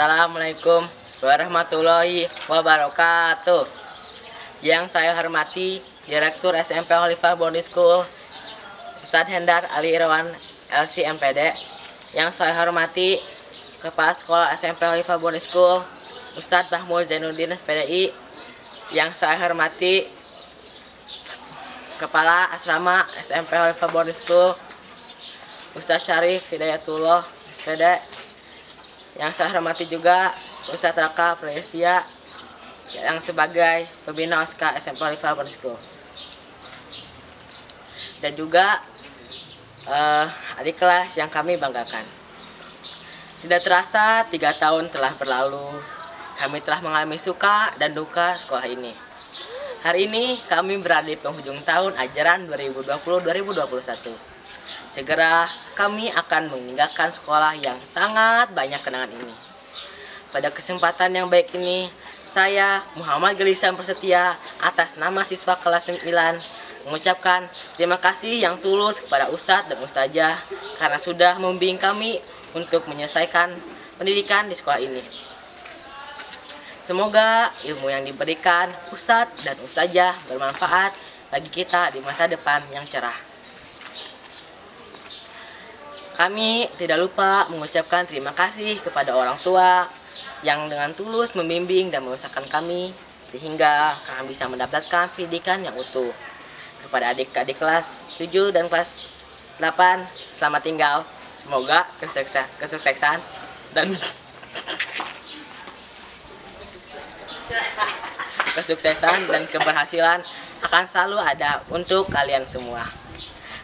Assalamualaikum warahmatullahi wabarakatuh. Yang saya hormati Direktur SMP Khalifah Boarding School Ustadz Hendar Ali Irawan LC MPD. Yang saya hormati Kepala Sekolah SMP Khalifah Boarding School Ustadz Mahmud Zainuddin SPDI. Yang saya hormati Kepala Asrama SMP Khalifah Boarding School Ustadz Syarif Hidayatullah SPD. Yang saya hormati juga Ustadz Raka Prayestia yang sebagai pembina OSKA SMP Khalifah Boarding School. Dan juga adik kelas yang kami banggakan. Tidak terasa 3 tahun telah berlalu, kami telah mengalami suka dan duka sekolah ini. Hari ini kami berada di penghujung tahun ajaran 2020-2021. Segera kami akan meninggalkan sekolah yang sangat banyak kenangan ini. Pada kesempatan yang baik ini, saya Muhammad Gelisam Prasetya atas nama siswa kelas 9 mengucapkan terima kasih yang tulus kepada Ustadz dan Ustazah karena sudah membimbing kami untuk menyelesaikan pendidikan di sekolah ini. Semoga ilmu yang diberikan Ustadz dan Ustazah bermanfaat bagi kita di masa depan yang cerah. Kami tidak lupa mengucapkan terima kasih kepada orang tua yang dengan tulus membimbing dan membesarkan kami sehingga kami bisa mendapatkan pendidikan yang utuh. Kepada adik-adik kelas 7 dan kelas 8, selamat tinggal. Semoga kesuksesan dan keberhasilan akan selalu ada untuk kalian semua.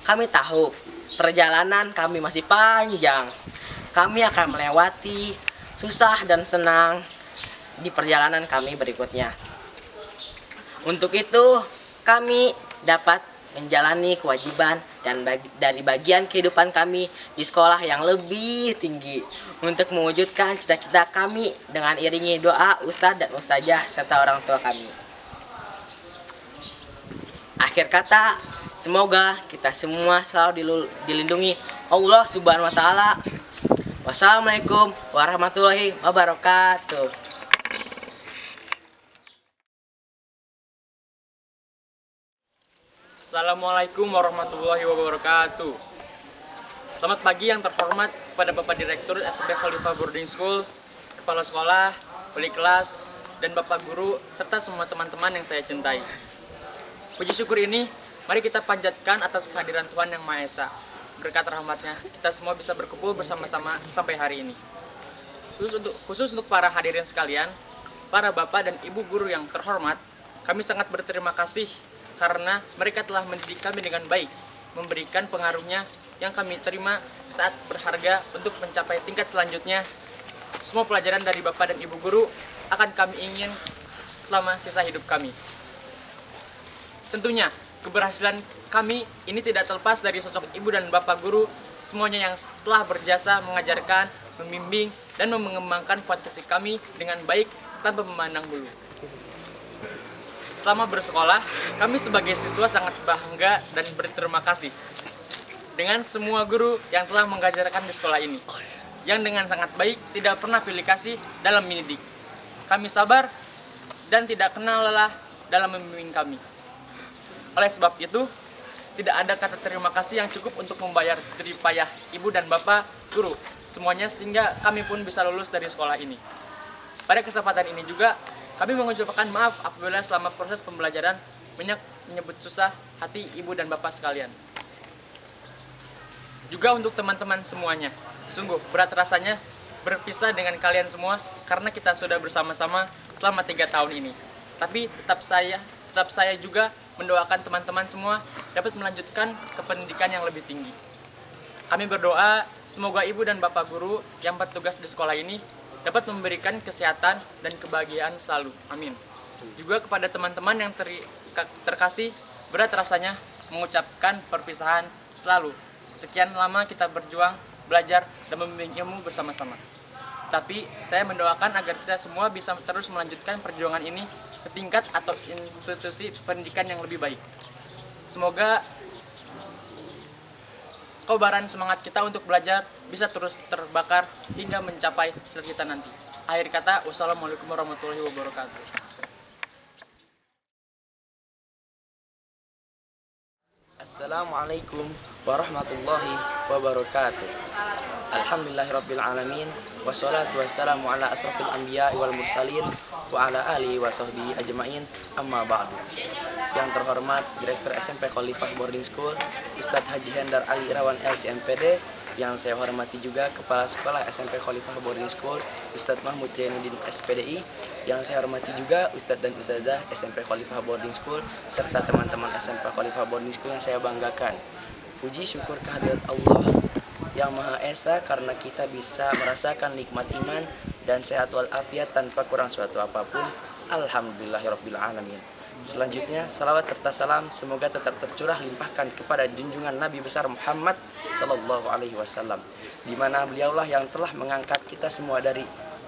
Kami tahu perjalanan kami masih panjang. Kami akan melewati susah dan senang di perjalanan kami berikutnya. Untuk itu, kami dapat menjalani kewajiban dan dari bagian kehidupan kami di sekolah yang lebih tinggi untuk mewujudkan cita-cita kami dengan iringi doa Ustadz dan Ustazah serta orang tua kami. Akhir kata, semoga kita semua selalu dilindungi Allah Subhanahu wa Ta'ala. Wassalamualaikum warahmatullahi wabarakatuh. Assalamualaikum warahmatullahi wabarakatuh. Selamat pagi yang terhormat kepada Bapak Direktur SMP Khalifah Boarding School, Kepala Sekolah, Wali Kelas, dan Bapak Guru, serta semua teman-teman yang saya cintai. Puji syukur ini, mari kita panjatkan atas kehadiran Tuhan Yang Maha Esa. Berkat rahmatnya, kita semua bisa berkumpul bersama-sama sampai hari ini. Khusus untuk para hadirin sekalian, para Bapak dan Ibu Guru yang terhormat, kami sangat berterima kasih karena mereka telah mendidik kami dengan baik, memberikan pengaruhnya yang kami terima saat berharga untuk mencapai tingkat selanjutnya. Semua pelajaran dari Bapak dan Ibu Guru akan kami ingin selama sisa hidup kami. Tentunya, keberhasilan kami ini tidak terlepas dari sosok Ibu dan Bapak Guru, semuanya yang telah berjasa mengajarkan, membimbing, dan mengembangkan potensi kami dengan baik tanpa memandang bulu. Selama bersekolah, kami sebagai siswa sangat bangga dan berterima kasih dengan semua guru yang telah mengajarkan di sekolah ini, yang dengan sangat baik tidak pernah pilih kasih dalam mendidik. Kami sabar dan tidak kenal lelah dalam membimbing kami. Oleh sebab itu, tidak ada kata terima kasih yang cukup untuk membayar jerih payah Ibu dan Bapak Guru semuanya sehingga kami pun bisa lulus dari sekolah ini. Pada kesempatan ini juga, kami mengucapkan maaf apabila selama proses pembelajaran banyak menyebut susah hati Ibu dan Bapak sekalian. Juga untuk teman-teman semuanya, sungguh berat rasanya berpisah dengan kalian semua karena kita sudah bersama-sama selama 3 tahun ini. Tapi tetap saya juga mendoakan teman-teman semua dapat melanjutkan ke pendidikan yang lebih tinggi. Kami berdoa semoga Ibu dan Bapak Guru yang bertugas di sekolah ini dapat memberikan kesehatan dan kebahagiaan selalu. Amin. Juga kepada teman-teman yang terkasih, berat rasanya mengucapkan perpisahan selalu. Sekian lama kita berjuang, belajar, dan membimbing ilmu bersama-sama. Tapi saya mendoakan agar kita semua bisa terus melanjutkan perjuangan ini ke tingkat atau institusi pendidikan yang lebih baik. Semoga kobaran semangat kita untuk belajar bisa terus terbakar hingga mencapai cita-cita nanti. Akhir kata, wassalamualaikum warahmatullahi wabarakatuh. Assalamualaikum warahmatullahi wabarakatuh. Alhamdulillahirabbil alamin wassalatu wassalamu ala asrofil anbiya wal mursalin wa ala alihi wa sahbihi ajmain, amma ba'du. Yang terhormat Direktur SMP Khalifah Boarding School Ustadz Haji Hendar Ali Irawan LCMPD, yang saya hormati juga Kepala Sekolah SMP Khalifah Boarding School Ustadz Mahmud Jainuddin SPDI, yang saya hormati juga Ustadz dan Ustazah SMP Khalifah Boarding School serta teman-teman SMP Khalifah Boarding School yang saya banggakan. Puji syukur kehadirat Allah yang Maha Esa karena kita bisa merasakan nikmat iman dan sehat walafiat tanpa kurang suatu apapun. Alhamdulillahirabbil alamin. Selanjutnya, salawat serta salam semoga tetap tercurah limpahkan kepada junjungan Nabi besar Muhammad Sallallahu Alaihi Wasallam, di mana beliaulah yang telah mengangkat kita semua dari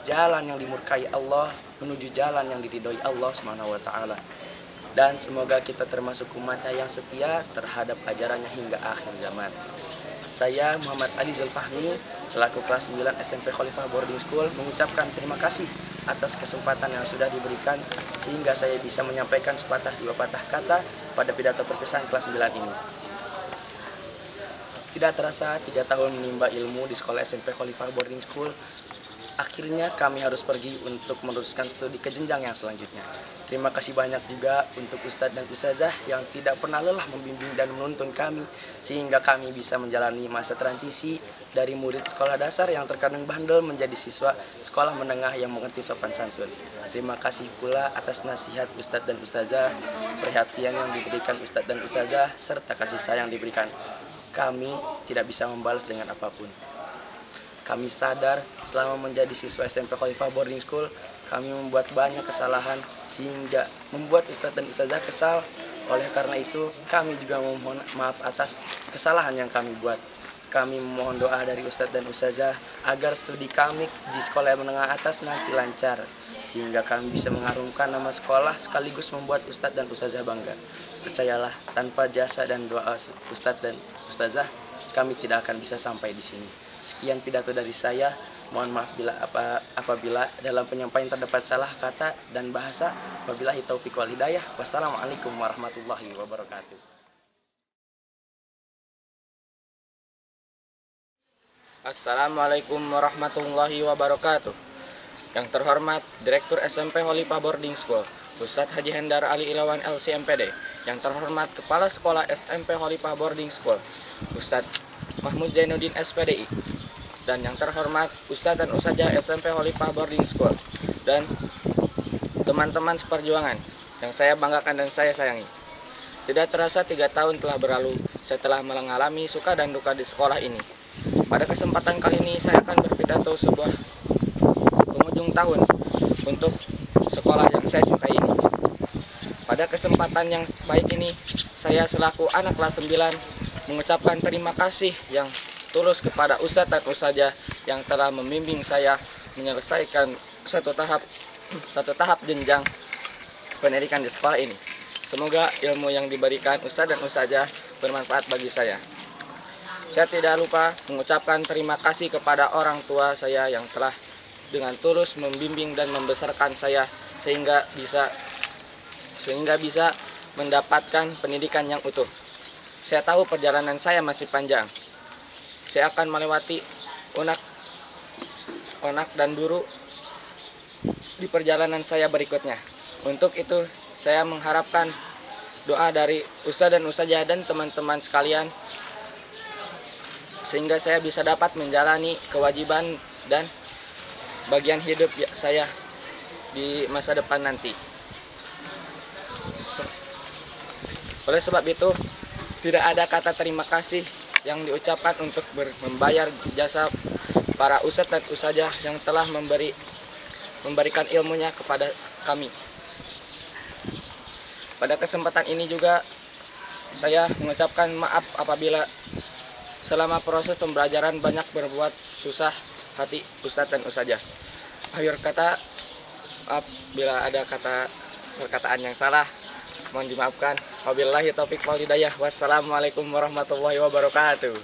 jalan yang dimurkai Allah menuju jalan yang diridhoi Allah Subhanahu Wa Taala. Dan semoga kita termasuk umatnya yang setia terhadap ajarannya hingga akhir zaman. Saya Muhammad Ali Zulfahmi selaku kelas 9 SMP Khalifah Boarding School mengucapkan terima kasih atas kesempatan yang sudah diberikan sehingga saya bisa menyampaikan sepatah dua patah kata pada pidato perpisahan kelas 9 ini. Tidak terasa 3 tahun menimba ilmu di sekolah SMP Khalifah Boarding School, akhirnya kami harus pergi untuk meneruskan studi ke jenjang yang selanjutnya. Terima kasih banyak juga untuk Ustadz dan Ustazah yang tidak pernah lelah membimbing dan menuntun kami sehingga kami bisa menjalani masa transisi dari murid sekolah dasar yang terkadang bandel menjadi siswa sekolah menengah yang mengerti sopan santun. Terima kasih pula atas nasihat Ustadz dan Ustazah, perhatian yang diberikan Ustadz dan Ustazah, serta kasih sayang diberikan. Kami tidak bisa membalas dengan apapun. Kami sadar selama menjadi siswa SMP Khalifah Boarding School, kami membuat banyak kesalahan sehingga membuat Ustadz dan Ustazah kesal. Oleh karena itu, kami juga memohon maaf atas kesalahan yang kami buat. Kami memohon doa dari Ustadz dan Ustazah agar studi kami di sekolah menengah atas nanti lancar, sehingga kami bisa mengharumkan nama sekolah sekaligus membuat Ustadz dan Ustazah bangga. Percayalah, tanpa jasa dan doa Ustadz dan Ustazah, kami tidak akan bisa sampai di sini. Sekian pidato dari saya. Mohon maaf apabila dalam penyampaian terdapat salah kata dan bahasa. Wabillahi taufiq wal hidayah. Wassalamualaikum warahmatullahi wabarakatuh. Assalamualaikum warahmatullahi wabarakatuh. Yang terhormat Direktur SMP Khalifah Boarding School Ustadz Haji Hendar Ali Irawan LCMPD. Yang terhormat Kepala Sekolah SMP Khalifah Boarding School Ustadz Mahmud Jainuddin SPDI. Dan yang terhormat Ustadz dan Ustazah SMP Khalifah Boarding School dan teman-teman seperjuangan yang saya banggakan dan saya sayangi. Tidak terasa 3 tahun telah berlalu setelah mengalami suka dan duka di sekolah ini. Pada kesempatan kali ini saya akan berpidato sebuah penghujung tahun untuk sekolah yang saya cintai ini. Pada kesempatan yang baik ini, saya selaku anak kelas 9 mengucapkan terima kasih yang tulus kepada Ustadz dan Ustazah yang telah membimbing saya menyelesaikan satu tahap jenjang pendidikan di sekolah ini. Semoga ilmu yang diberikan Ustadz dan Ustazah bermanfaat bagi saya. Saya tidak lupa mengucapkan terima kasih kepada orang tua saya yang telah dengan tulus membimbing dan membesarkan saya sehingga bisa mendapatkan pendidikan yang utuh. Saya tahu perjalanan saya masih panjang. Saya akan melewati onak dan duru di perjalanan saya berikutnya. Untuk itu, saya mengharapkan doa dari Ustadz dan Ustazah dan teman-teman sekalian sehingga saya bisa dapat menjalani kewajiban dan bagian hidup saya di masa depan nanti. Oleh sebab itu, tidak ada kata terima kasih yang diucapkan untuk membayar jasa para ustadz dan ustazah yang telah memberikan ilmunya kepada kami. Pada kesempatan ini juga saya mengucapkan maaf apabila selama proses pembelajaran banyak berbuat susah hati ustadz dan ustazah. Akhir kata, maaf bila ada perkataan yang salah, mohon dimaafkan. Wabillahi taufiq wal hidayah. Wassalamualaikum warahmatullahi wabarakatuh.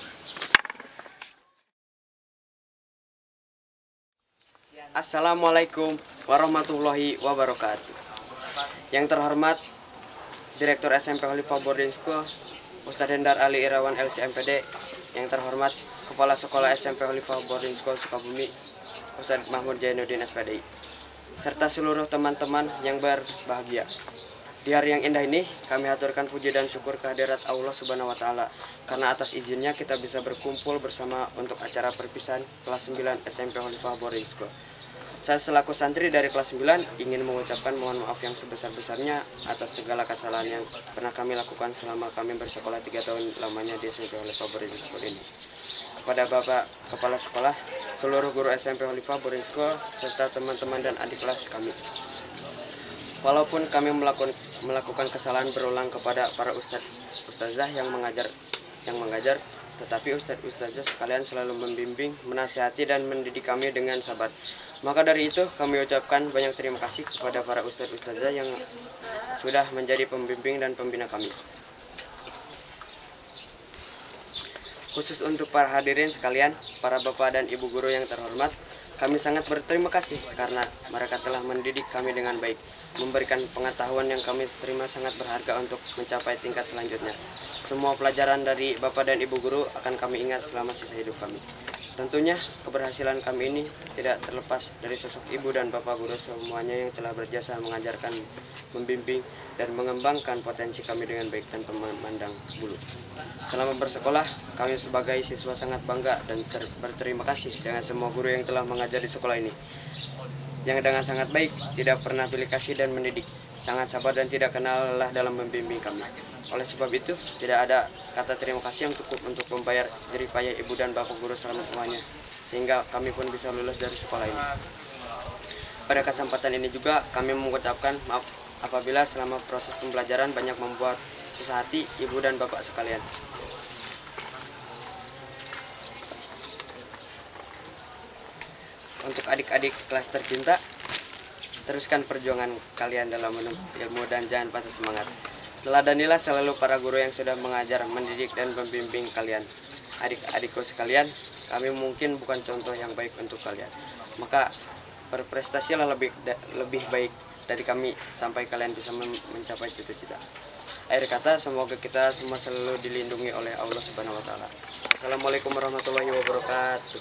Assalamualaikum warahmatullahi wabarakatuh. Yang terhormat Direktur SMP Khalifah Boarding School Ustadz Hendar Ali Irawan LCMPD, yang terhormat Kepala Sekolah SMP Khalifah Boarding School Sukabumi Ustadz Mahmud Jainuddin SPDI, serta seluruh teman-teman yang berbahagia. Di hari yang indah ini kami haturkan puji dan syukur kehadirat Allah Subhanahu wa taala karena atas izinnya kita bisa berkumpul bersama untuk acara perpisahan kelas 9 SMP Khalifah Boarding School. Saya selaku santri dari kelas 9 ingin mengucapkan mohon maaf yang sebesar-besarnya atas segala kesalahan yang pernah kami lakukan selama kami bersekolah 3 tahun lamanya di SMP Khalifah Boarding School ini. Kepada Bapak Kepala Sekolah, seluruh guru SMP Khalifah Boarding School, serta teman-teman dan adik kelas kami. Walaupun kami melakukan kesalahan berulang kepada para ustazah yang mengajar, tetapi ustazah sekalian selalu membimbing, menasihati dan mendidik kami dengan sabar. Maka dari itu kami ucapkan banyak terima kasih kepada para ustazah yang sudah menjadi pembimbing dan pembina kami. Khusus untuk para hadirin sekalian, para bapak dan ibu guru yang terhormat, kami sangat berterima kasih karena mereka telah mendidik kami dengan baik, memberikan pengetahuan yang kami terima sangat berharga untuk mencapai tingkat selanjutnya. Semua pelajaran dari bapak dan ibu guru akan kami ingat selama sisa hidup kami. Tentunya keberhasilan kami ini tidak terlepas dari sosok ibu dan bapak guru semuanya yang telah berjasa mengajarkan, membimbing, dan mengembangkan potensi kami dengan baik tanpa memandang bulu. Selama bersekolah, kami sebagai siswa sangat bangga dan berterima kasih dengan semua guru yang telah mengajar di sekolah ini, yang dengan sangat baik, tidak pernah pilih kasih dan mendidik, sangat sabar dan tidak kenal lelah dalam membimbing kami. Oleh sebab itu, tidak ada kata terima kasih yang cukup untuk membayar jerih payah ibu dan bapak guru selama semuanya, sehingga kami pun bisa lulus dari sekolah ini. Pada kesempatan ini juga kami mengucapkan maaf apabila selama proses pembelajaran banyak membuat susah hati ibu dan bapak sekalian. Untuk adik-adik kelas tercinta, teruskan perjuangan kalian dalam menuntut ilmu dan jangan patah semangat. Teladanilah selalu para guru yang sudah mengajar, mendidik, dan membimbing kalian. Adik-adikku sekalian, kami mungkin bukan contoh yang baik untuk kalian. Maka berprestasilah lebih baik dari kami sampai kalian bisa mencapai cita-cita. Akhir kata, semoga kita semua selalu dilindungi oleh Allah Subhanahu wa taala. Assalamualaikum warahmatullahi wabarakatuh.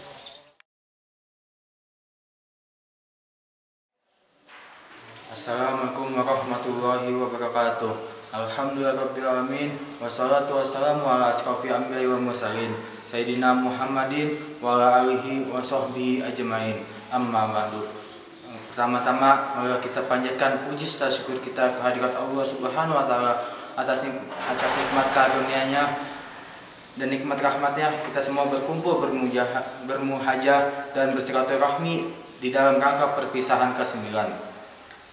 Assalamualaikum warahmatullahi wabarakatuh. Alhamdulillahirrabbilalamin. Wassalatu wassalamu ala asrofil anbiya'i wal mursalin Sayyidina Muhammadin wa ala alihi wa sahbihi ajmain. Amma ba'du. Pertama-tama mari kita panjatkan puji serta syukur kita kehadirat Allah Subhanahu wa taala atas nikmat karunia-Nya dan nikmat rahmat-Nya. Kita semua berkumpul bermuhajah dan bersilaturahmi di dalam rangka perpisahan ke-9.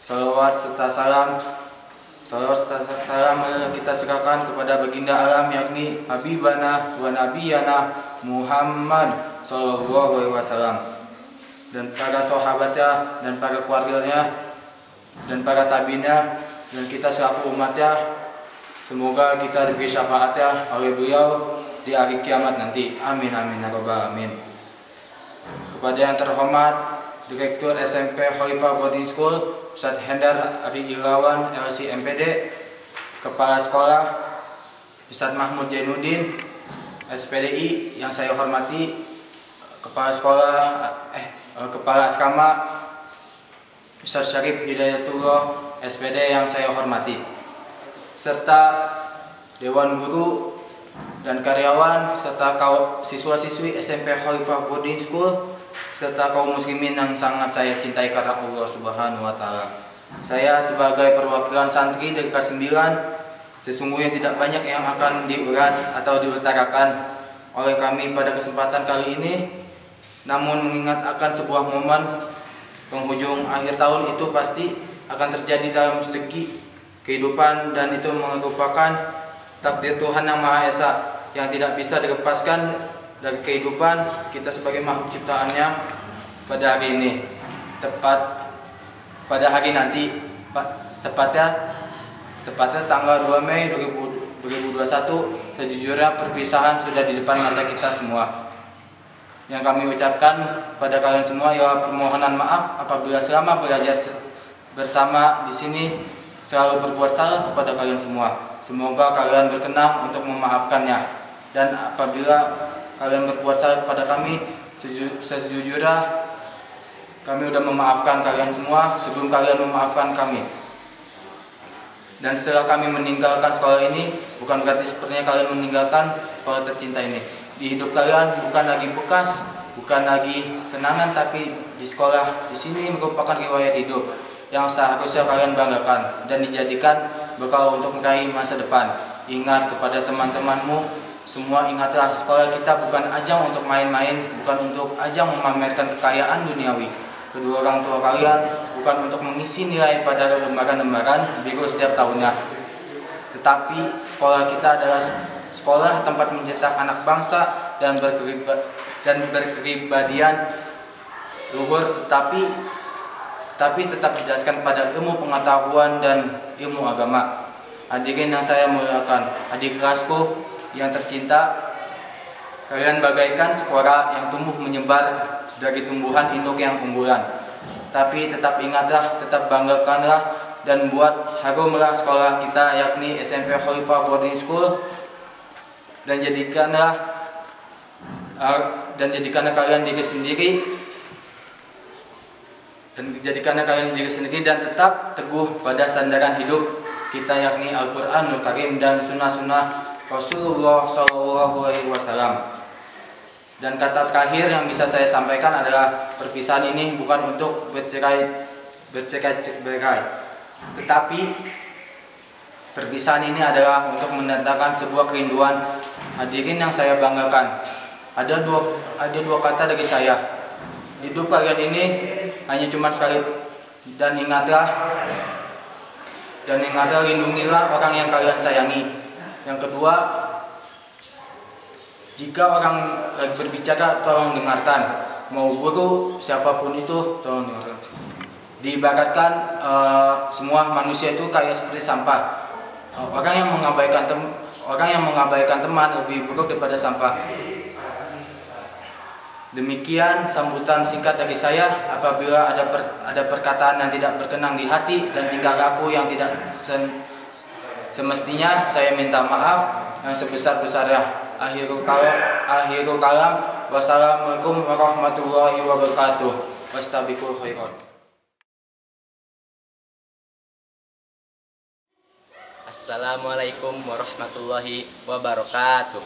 Salawat serta salam kita serahkan kepada baginda alam yakni Habibana wa Nabiyana Muhammad sallallahu alaihi wasallam, dan para sahabatnya dan para keluarganya dan para tabi'innya dan kita selaku umatnya. Semoga kita diberi syafaatnya oleh beliau di hari kiamat nanti. Amin amin ya rabbal alamin. Kepada yang terhormat Direktur SMP Khalifah Boarding School Ustadz Hendar Ali Irawan LCMPD, Kepala Sekolah Ustadz Mahmud Jainuddin SPDI yang saya hormati, Kepala Asrama Ustadz Syarif Hidayatullah SPD yang saya hormati, serta Dewan Guru dan karyawan serta siswa-siswi SMP Khalifah Boarding School serta kaum muslimin yang sangat saya cintai karena Allah Subhanahu wa taala. Saya sebagai perwakilan santri dari kelas 9 sesungguhnya tidak banyak yang akan diuras atau diutarakan oleh kami pada kesempatan kali ini. Namun mengingat akan sebuah momen penghujung akhir tahun itu pasti akan terjadi dalam segi kehidupan, dan itu merupakan takdir Tuhan yang Maha Esa yang tidak bisa dilepaskan dari kehidupan kita sebagai makhluk ciptaannya pada hari ini, tepat pada hari nanti, tepatnya tanggal 2 Mei 2021. Sejujurnya perpisahan sudah di depan mata kita semua. yang kami ucapkan pada kalian semua ialah permohonan maaf apabila selama belajar bersama di sini selalu berbuat salah kepada kalian semua. Semoga kalian berkenan untuk memaafkannya. Dan apabila kalian berbuat salah kepada kami, sejujurnya kami sudah memaafkan kalian semua sebelum kalian memaafkan kami. Dan setelah kami meninggalkan sekolah ini, bukan berarti sepertinya kalian meninggalkan sekolah tercinta ini. Di hidup kalian bukan lagi bekas, bukan lagi kenangan, tapi di sekolah di sini merupakan riwayat hidup yang seharusnya kalian banggakan dan dijadikan bekal untuk meraih masa depan. Ingat kepada teman-temanmu semua, ingatlah sekolah kita bukan ajang untuk main-main, bukan untuk ajang memamerkan kekayaan duniawi. Kedua orang tua kalian bukan untuk mengisi nilai pada lembaran-lembaran biru setiap tahunnya, tetapi sekolah kita adalah sekolah tempat mencetak anak bangsa dan berkepribadian luhur, tapi tetap dijelaskan pada ilmu pengetahuan dan ilmu agama. Hadirin yang saya muliakan, adik kelasku yang tercinta, kalian bagaikan spora yang tumbuh menyebar dari tumbuhan induk yang unggulan. Tapi tetap ingatlah, tetap banggakanlah dan buat harumlah sekolah kita, yakni SMP Khalifah Boarding School, dan jadikanlah kalian diri sendiri dan tetap teguh pada sandaran hidup kita, yakni Al-Quranul Karim dan sunnah-sunnah Rasulullah SAW. Dan kata terakhir yang bisa saya sampaikan adalah perpisahan ini bukan untuk bercerai-berai, tetapi perpisahan ini adalah untuk mendatangkan sebuah kerinduan. Hadirin yang saya banggakan, ada dua kata dari saya. Hidup kalian ini hanya cuma sekali, dan ingatlah lindungilah orang yang kalian sayangi. Yang kedua, jika orang berbicara tolong dengarkan, mau guru siapapun itu tolong dengarkan. Diibaratkan semua manusia itu kayak seperti sampah. Orang yang mengabaikan teman lebih buruk daripada sampah. Demikian sambutan singkat dari saya. Apabila ada perkataan yang tidak berkenan di hati dan tingkah laku yang tidak semestinya, saya minta maaf yang sebesar-besarnya. Akhirul kalam. Wassalamualaikum warahmatullahi wabarakatuh. Wastabiqul khairat. Assalamualaikum warahmatullahi wabarakatuh.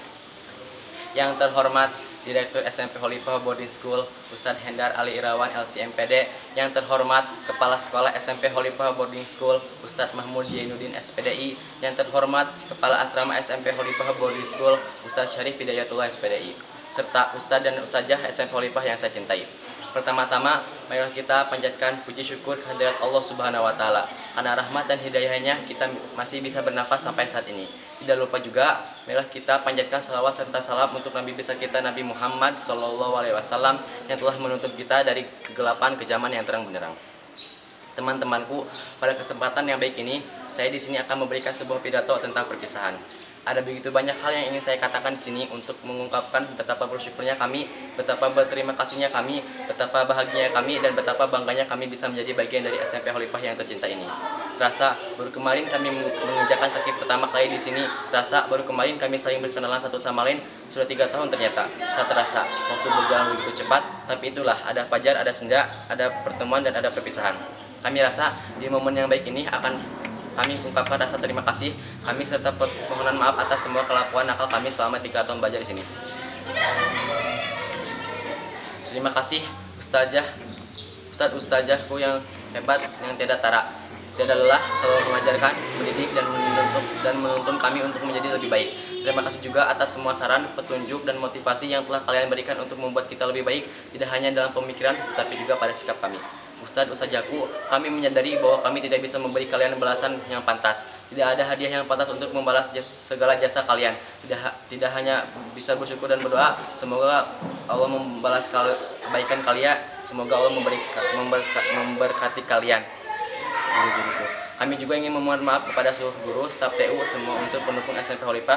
Yang terhormat Direktur SMP Khalifah Boarding School Ustadz Hendar Ali Irawan LCMPD, yang terhormat Kepala Sekolah SMP Khalifah Boarding School Ustadz Mahmud Jainuddin SPDI, yang terhormat Kepala Asrama SMP Khalifah Boarding School Ustadz Syarif Hidayatullah SPDI, serta Ustadz dan Ustadzah SMP Khalifah yang saya cintai. Pertama-tama, marilah kita panjatkan puji syukur kehadirat Allah Subhanahu wa Ta'ala. Karena rahmat dan hidayahnya kita masih bisa bernafas sampai saat ini. Tidak lupa juga, marilah kita panjatkan salawat serta salam untuk Nabi besar kita Nabi Muhammad SAW yang telah menuntut kita dari kegelapan ke zaman yang terang benderang. Teman-temanku, pada kesempatan yang baik ini, saya di sini akan memberikan sebuah pidato tentang perpisahan. Ada begitu banyak hal yang ingin saya katakan di sini untuk mengungkapkan betapa bersyukurnya kami, betapa berterima kasihnya kami, betapa bahagianya kami, dan betapa bangganya kami bisa menjadi bagian dari SMP Khalifah yang tercinta ini. Terasa baru kemarin kami menginjakkan kaki pertama kali di sini. Terasa baru kemarin kami saling berkenalan satu sama lain. Sudah 3 tahun ternyata. Tak terasa waktu berjalan begitu cepat. Tapi itulah, ada fajar, ada senja, ada pertemuan dan ada perpisahan. Kami rasa di momen yang baik ini akan kami ungkapkan rasa terima kasih kami serta permohonan maaf atas semua kelakuan nakal kami selama 3 tahun belajar di sini. Terima kasih ustazahku yang hebat, yang tidak tara, tidak lelah, selalu mengajarkan, mendidik dan menuntun kami untuk menjadi lebih baik. Terima kasih juga atas semua saran, petunjuk dan motivasi yang telah kalian berikan untuk membuat kita lebih baik, tidak hanya dalam pemikiran tetapi juga pada sikap kami. Ustazahku, kami menyadari bahwa kami tidak bisa memberi kalian balasan yang pantas. Tidak ada hadiah yang pantas untuk membalas segala jasa kalian. Tidak hanya bisa bersyukur dan berdoa, semoga Allah membalas kebaikan kalian. Semoga Allah memberkati kalian. Kami juga ingin memohon maaf kepada seluruh guru, staf TU, semua unsur pendukung SMP Khalifah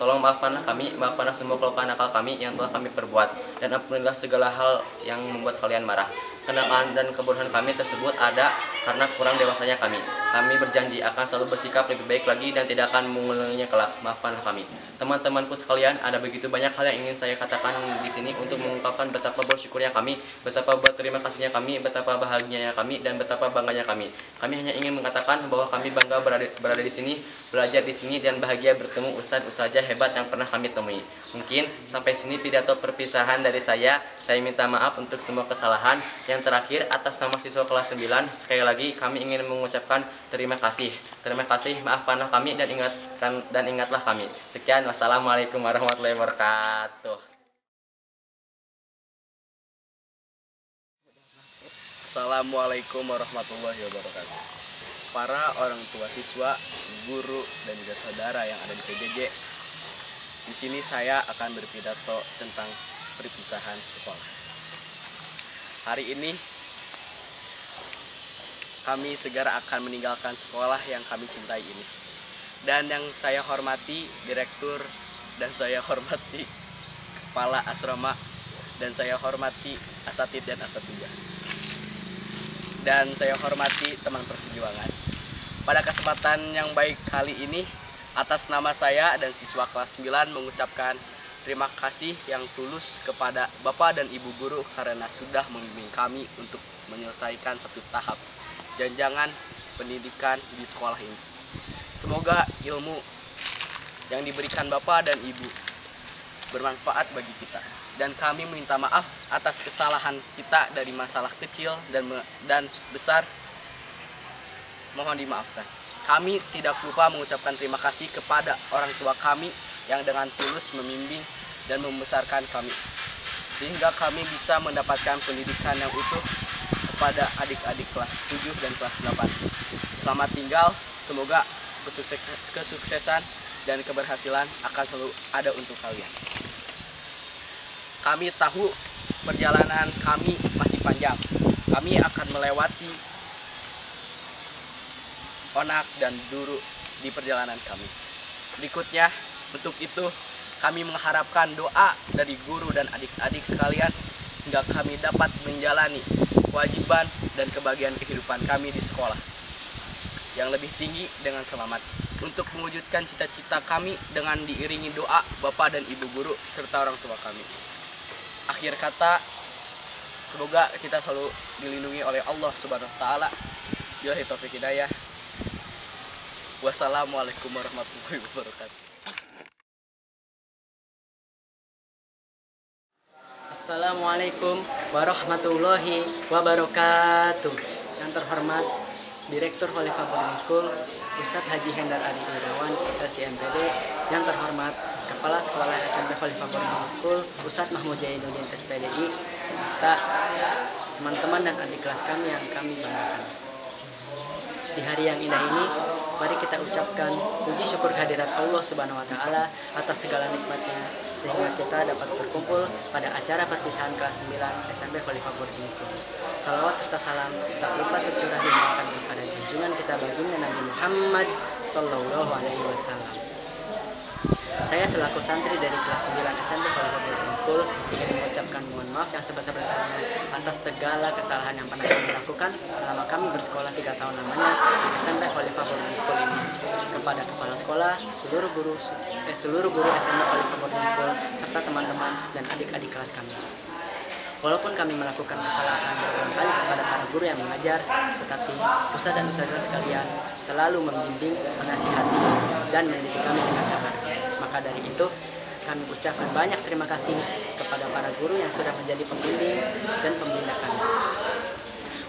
Tolong maafkanlah kami, maafkanlah semua kelupaan nakal kami yang telah kami perbuat, dan ampunilah segala hal yang membuat kalian marah. Kenakalan dan kebodohan kami tersebut ada karena kurang dewasanya kami. Kami berjanji akan selalu bersikap lebih baik lagi dan tidak akan mengulanginya kelak. Maafkanlah kami. Teman-temanku sekalian, ada begitu banyak hal yang ingin saya katakan di sini untuk mengungkapkan betapa bersyukurnya kami, betapa berterima kasihnya kami, betapa bahagianya kami, dan betapa bangganya kami. Kami hanya ingin mengatakan bahwa kami bangga berada di sini, belajar di sini, dan bahagia bertemu ustadz-ustadzah hebat yang pernah kami temui. Mungkin sampai sini pidato perpisahan dari saya. Saya minta maaf untuk semua kesalahan. Yang terakhir, atas nama siswa kelas 9, sekali lagi kami ingin mengucapkan terima kasih. Terima kasih, maafkanlah kami dan ingatlah kami. Sekian, wassalamualaikum warahmatullahi wabarakatuh. Assalamualaikum warahmatullahi wabarakatuh. Para orang tua siswa, guru, dan juga saudara yang ada di PJJ, di sini saya akan berpidato tentang perpisahan sekolah. Hari ini kami segera akan meninggalkan sekolah yang kami cintai ini. Dan yang saya hormati direktur, dan saya hormati kepala asrama, dan saya hormati asatid dan asatidah. Dan saya hormati teman persejuangan. Pada kesempatan yang baik kali ini, atas nama saya dan siswa kelas 9 mengucapkan terima kasih yang tulus kepada Bapak dan Ibu guru karena sudah membimbing kami untuk menyelesaikan satu tahap jenjang pendidikan di sekolah ini. Semoga ilmu yang diberikan Bapak dan Ibu bermanfaat bagi kita. Dan kami minta maaf atas kesalahan kita dari masalah kecil dan besar. Mohon dimaafkan. Kami tidak lupa mengucapkan terima kasih kepada orang tua kami yang dengan tulus membimbing dan membesarkan kami, sehingga kami bisa mendapatkan pendidikan yang utuh kepada adik-adik kelas 7 dan kelas 8. Selamat tinggal, semoga kesuksesan dan keberhasilan akan selalu ada untuk kalian. Kami tahu perjalanan kami masih panjang. Kami akan melewati onak dan duru di perjalanan kami. Berikutnya, untuk itu kami mengharapkan doa dari guru dan adik-adik sekalian hingga kami dapat menjalani kewajiban dan kebahagiaan kehidupan kami di sekolah yang lebih tinggi dengan selamat, untuk mewujudkan cita-cita kami dengan diiringi doa Bapak dan Ibu guru serta orang tua kami. Akhir kata, semoga kita selalu dilindungi oleh Allah Subhanahu wa taala. Billahi taufiq hidayah. Wassalamualaikum warahmatullahi wabarakatuh. Assalamualaikum warahmatullahi wabarakatuh. Yang terhormat Direktur Khalifah Boarding School Ustadz Haji Hendar Ali Irawan LCMPD, yang terhormat Kepala Sekolah SMP Khalifah Boarding School Ustadz Mahmud Jainuddin SPDI, serta teman-teman dan adik kelas kami yang kami banggakan. Di hari yang indah ini, mari kita ucapkan puji syukur kehadirat Allah Subhanahu wa taala atas segala nikmatnya, sehingga kita dapat berkumpul pada acara perpisahan kelas 9 SMP Khalifah Boarding School. Salawat serta salam tak lupa tercurah dimakan kepada junjungan kita baginda Nabi Muhammad Sallallahu Alaihi Wasallam. Saya selaku santri dari kelas 9 SMP Khalifah Boarding School ingin mengucapkan mohon maaf yang sebesar-besarnya atas segala kesalahan yang pernah kami lakukan selama kami bersekolah 3 tahun lamanya di SMP Khalifah Boarding School ini. Kepada kepala sekolah, seluruh guru SMP Khalifah Boarding School serta teman-teman dan adik-adik kelas kami. Walaupun kami melakukan kesalahan berulang kali kepada para guru yang mengajar, tetapi ustadz dan ustadzah sekalian selalu membimbing, menasihati, dan mendidik kami dengan sabar. Maka dari itu, kami ucapkan banyak terima kasih kepada para guru yang sudah menjadi pembimbing dan pembina kami.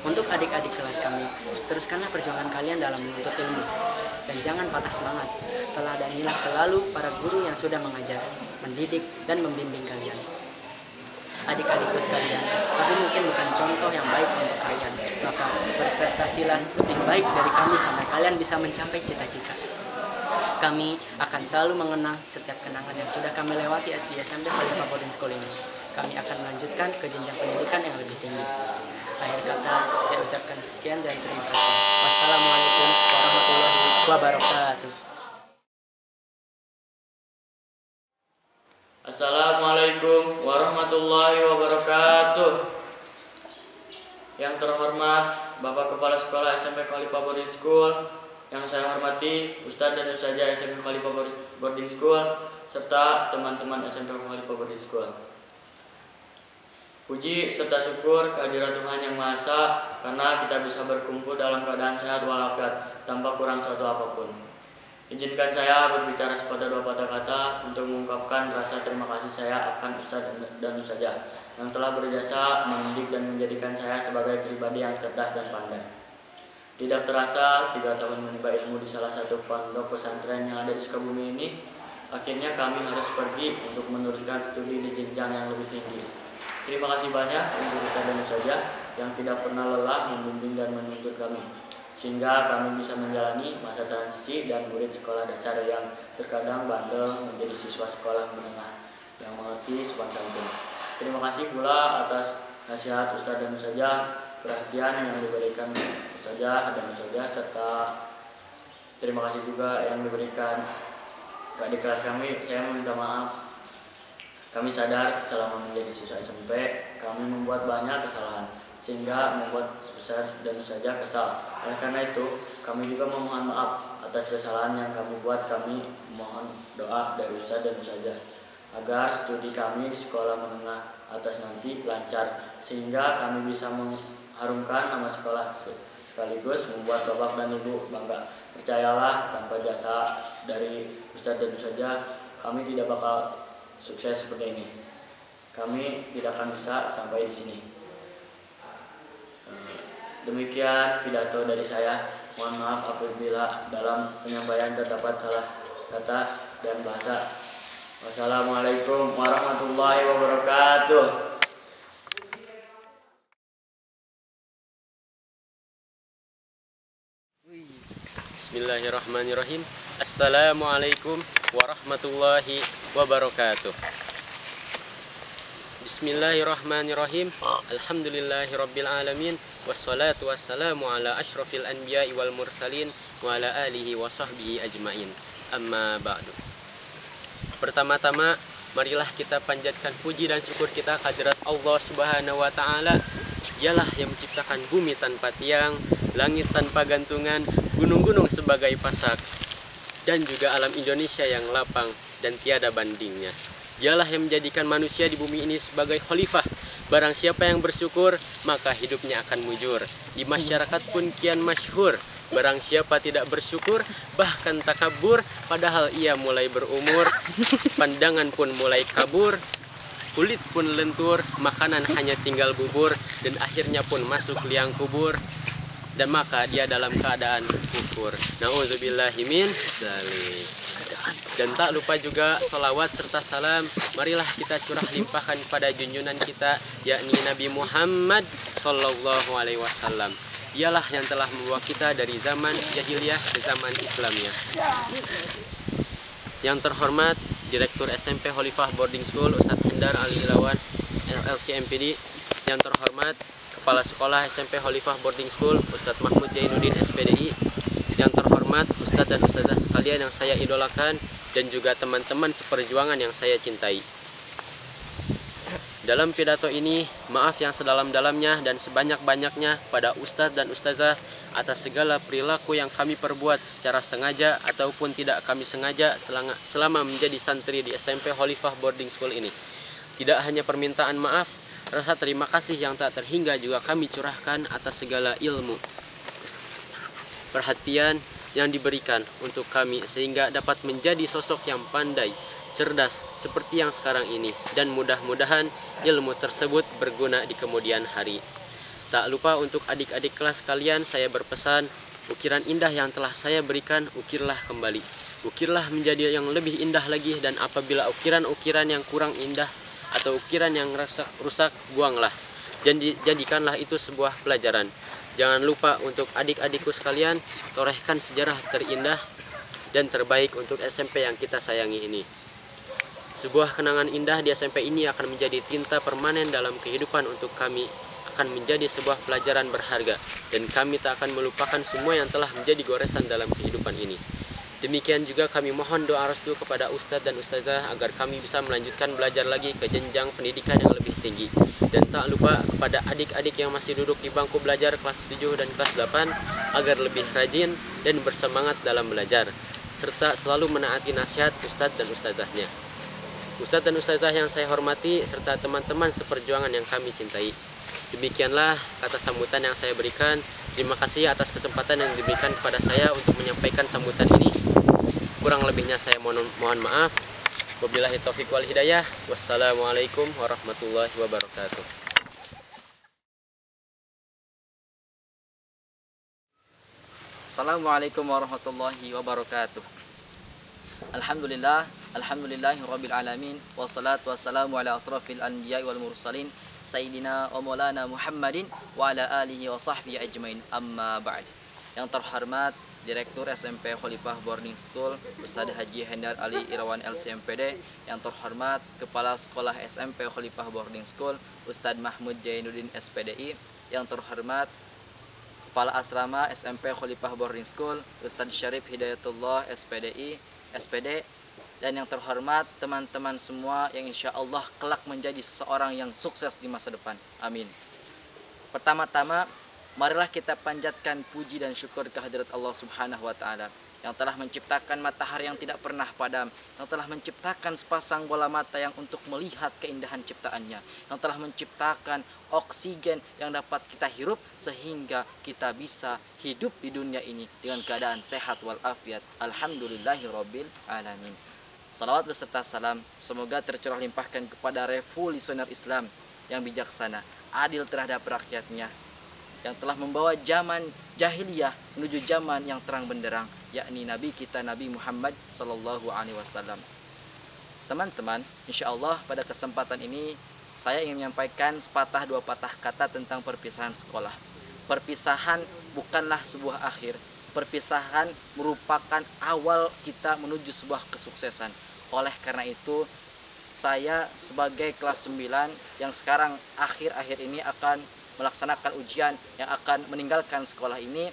Untuk adik-adik kelas kami, teruskanlah perjuangan kalian dalam menuntut ilmu, dan jangan patah semangat. Teladanilah selalu para guru yang sudah mengajar, mendidik, dan membimbing kalian. Adik-adikku sekalian, kami mungkin bukan contoh yang baik untuk kalian, maka berprestasilah lebih baik dari kami sampai kalian bisa mencapai cita-cita. Kami akan selalu mengenang setiap kenangan yang sudah kami lewati di SMP Khalifah Boarding School ini. Kami akan melanjutkan ke jenjang pendidikan yang lebih tinggi. Akhir kata, saya ucapkan sekian dan terima kasih. Wassalamualaikum warahmatullahi wabarakatuh. Assalamualaikum warahmatullahi wabarakatuh. Yang terhormat Bapak Kepala Sekolah SMP Khalifah Boarding School, yang saya hormati Ustadz dan Ustazah SMP Khalifah Boarding School, serta teman-teman SMP Khalifah Boarding School. Puji serta syukur kehadirat Tuhan Yang Maha Esa karena kita bisa berkumpul dalam keadaan sehat walafiat tanpa kurang suatu apapun. Izinkan saya berbicara sepatah dua patah kata untuk mengungkapkan rasa terima kasih saya akan Ustadz dan Ustazah yang telah berjasa mendidik dan menjadikan saya sebagai pribadi yang cerdas dan pandai. Tidak terasa 3 tahun menimba ilmu di salah satu pondok pesantren yang ada di Sukabumi ini, akhirnya kami harus pergi untuk meneruskan studi di jenjang yang lebih tinggi. Terima kasih banyak untuk Ustadz dan Ustazah yang tidak pernah lelah membimbing dan menuntut kami, sehingga kami bisa menjalani masa transisi dan murid sekolah dasar yang terkadang bandel menjadi siswa sekolah menengah yang mengerti sopan santun. Terima kasih pula atas nasihat Ustadz dan Ustazah, perhatian yang diberikan Ustazah dan Ustazah, serta terima kasih juga yang diberikan ke adik kelas kami. Saya meminta maaf. Kami sadar selama menjadi siswa SMP, kami membuat banyak kesalahan, sehingga membuat Ustadz dan Ustazah kesal. Oleh karena itu, kami juga memohon maaf atas kesalahan yang kami buat. Kami mohon doa dari Ustadz dan Ustazah agar studi kami di sekolah menengah atas nanti lancar, sehingga kami bisa mengharumkan nama sekolah sekaligus membuat Bapak dan Ibu bangga. Percayalah, tanpa jasa dari Ustadz dan Ustazah, kami tidak bakal sukses seperti ini. Kami tidak akan bisa sampai di sini. Demikian pidato dari saya. Mohon maaf apabila dalam penyampaian terdapat salah kata dan bahasa. Wassalamualaikum warahmatullahi wabarakatuh. Bismillahirrahmanirrahim. Assalamualaikum warahmatullahi wabarakatuh. Bismillahirrahmanirrahim. Alhamdulillahirabbil alamin. Wassalatu wassalamu ala asyrafil anbiya'i wal mursalin wa ala alihi wa sahbihi ajmain. Amma ba'du. Pertama-tama, marilah kita panjatkan puji dan syukur kita kehadirat Allah Subhanahu wa taala. Dialah yang menciptakan bumi tanpa tiang, langit tanpa gantungan, gunung-gunung sebagai pasak, dan juga alam Indonesia yang lapang dan tiada bandingnya. Dialah yang menjadikan manusia di bumi ini sebagai khalifah. Barang siapa yang bersyukur, maka hidupnya akan mujur. Di masyarakat pun kian masyhur. Barang siapa tidak bersyukur, bahkan takabur, padahal ia mulai berumur, pandangan pun mulai kabur, kulit pun lentur, makanan hanya tinggal bubur, dan akhirnya pun masuk liang kubur, dan maka dia dalam keadaan kufur. Nauzubillahi min dzalik. Dan tak lupa juga salawat serta salam marilah kita curah limpahkan pada junjungan kita, yakni Nabi Muhammad sallallahu alaihi wasallam. Dialah yang telah membawa kita dari zaman jahiliyah ke zaman Islamiyah. Yang terhormat Direktur SMP Khalifah Boarding School Ustadz Hendar Ali Ilawan LLC MPD. Yang terhormat Kepala Sekolah SMP Khalifah Boarding School Ustadz Mahmud Jainuddin SPDI. Yang terhormat Ustadz dan Ustazah sekalian yang saya idolakan, dan juga teman-teman seperjuangan yang saya cintai. Dalam pidato ini, maaf yang sedalam-dalamnya dan sebanyak-banyaknya pada Ustadz dan Ustazah atas segala perilaku yang kami perbuat secara sengaja ataupun tidak kami sengaja selama menjadi santri di SMP Khalifah Boarding School ini. Tidak hanya permintaan maaf, rasa terima kasih yang tak terhingga juga kami curahkan atas segala ilmu, perhatian yang diberikan untuk kami sehingga dapat menjadi sosok yang pandai, cerdas seperti yang sekarang ini, dan mudah-mudahan ilmu tersebut berguna di kemudian hari. Tak lupa untuk adik-adik kelas kalian saya berpesan, ukiran indah yang telah saya berikan ukirlah kembali. Ukirlah menjadi yang lebih indah lagi, dan apabila ukiran-ukiran yang kurang indah atau ukiran yang rusak buanglah. Jadikanlah itu sebuah pelajaran. Jangan lupa untuk adik-adikku sekalian, torehkan sejarah terindah dan terbaik untuk SMP yang kita sayangi ini. Sebuah kenangan indah di SMP ini akan menjadi tinta permanen dalam kehidupan untuk kami, akan menjadi sebuah pelajaran berharga, dan kami tak akan melupakan semua yang telah menjadi goresan dalam kehidupan ini. Demikian juga kami mohon doa restu kepada Ustadz dan Ustazah agar kami bisa melanjutkan belajar lagi ke jenjang pendidikan yang lebih tinggi. Dan tak lupa kepada adik-adik yang masih duduk di bangku belajar kelas 7 dan kelas 8 agar lebih rajin dan bersemangat dalam belajar, serta selalu menaati nasihat Ustadz dan Ustazahnya. Ustadz dan Ustazah yang saya hormati serta teman-teman seperjuangan yang kami cintai. Demikianlah kata sambutan yang saya berikan. Terima kasih atas kesempatan yang diberikan kepada saya untuk menyampaikan sambutan ini. Kurang lebihnya saya mohon maaf. Wabillahi taufiq wal hidayah. Wassalamualaikum warahmatullahi wabarakatuh. Assalamualaikum warahmatullahi wabarakatuh. Alhamdulillahirabbil alamin wassalatu wassalamu ala asrafil anbiya'i wal mursalin sayyidina wa maulana Muhammadin wa ala alihi wa sahbihi ajmain. Amma ba'd. Yang terhormat Direktur SMP Khalifah Boarding School Ustadz Haji Hendar Ali Irawan LCMPD, yang terhormat Kepala Sekolah SMP Khalifah Boarding School Ustadz Mahmud Jainuddin SPDI, yang terhormat Kepala Asrama SMP Khalifah Boarding School Ustadz Syarif Hidayatullah SPDI SPD, dan yang terhormat teman-teman semua yang insya Allah kelak menjadi seseorang yang sukses di masa depan. Amin. Pertama-tama, marilah kita panjatkan puji dan syukur kehadirat Allah Subhanahu wa Ta'ala yang telah menciptakan matahari yang tidak pernah padam, yang telah menciptakan sepasang bola mata yang untuk melihat keindahan ciptaannya, yang telah menciptakan oksigen yang dapat kita hirup sehingga kita bisa hidup di dunia ini dengan keadaan sehat walafiat. Alhamdulillahirabbil alamin. Salawat beserta salam semoga tercurah limpahkan kepada revolusioner Islam yang bijaksana, adil terhadap rakyatnya, yang telah membawa zaman jahiliyah menuju zaman yang terang benderang, yakni Nabi kita Nabi Muhammad Sallallahu Alaihi Wasallam. Teman-teman, insya Allah pada kesempatan ini saya ingin menyampaikan sepatah dua patah kata tentang perpisahan sekolah. Perpisahan bukanlah sebuah akhir. Perpisahan merupakan awal kita menuju sebuah kesuksesan. Oleh karena itu, saya sebagai kelas 9 yang sekarang akhir-akhir ini akan melaksanakan ujian, yang akan meninggalkan sekolah ini,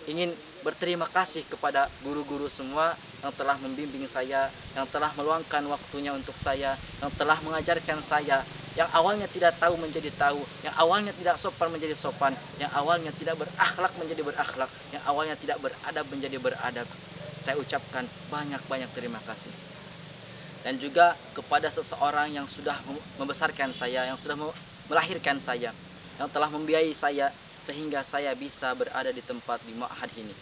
ingin berterima kasih kepada guru-guru semua yang telah membimbing saya, yang telah meluangkan waktunya untuk saya, yang telah mengajarkan saya, yang awalnya tidak tahu menjadi tahu, yang awalnya tidak sopan menjadi sopan, yang awalnya tidak berakhlak menjadi berakhlak, yang awalnya tidak beradab menjadi beradab. Saya ucapkan banyak-banyak terima kasih. Dan juga kepada seseorang yang sudah membesarkan saya, yang sudah melahirkan saya, yang telah membiayai saya sehingga saya bisa berada di tempat di ma'had ini.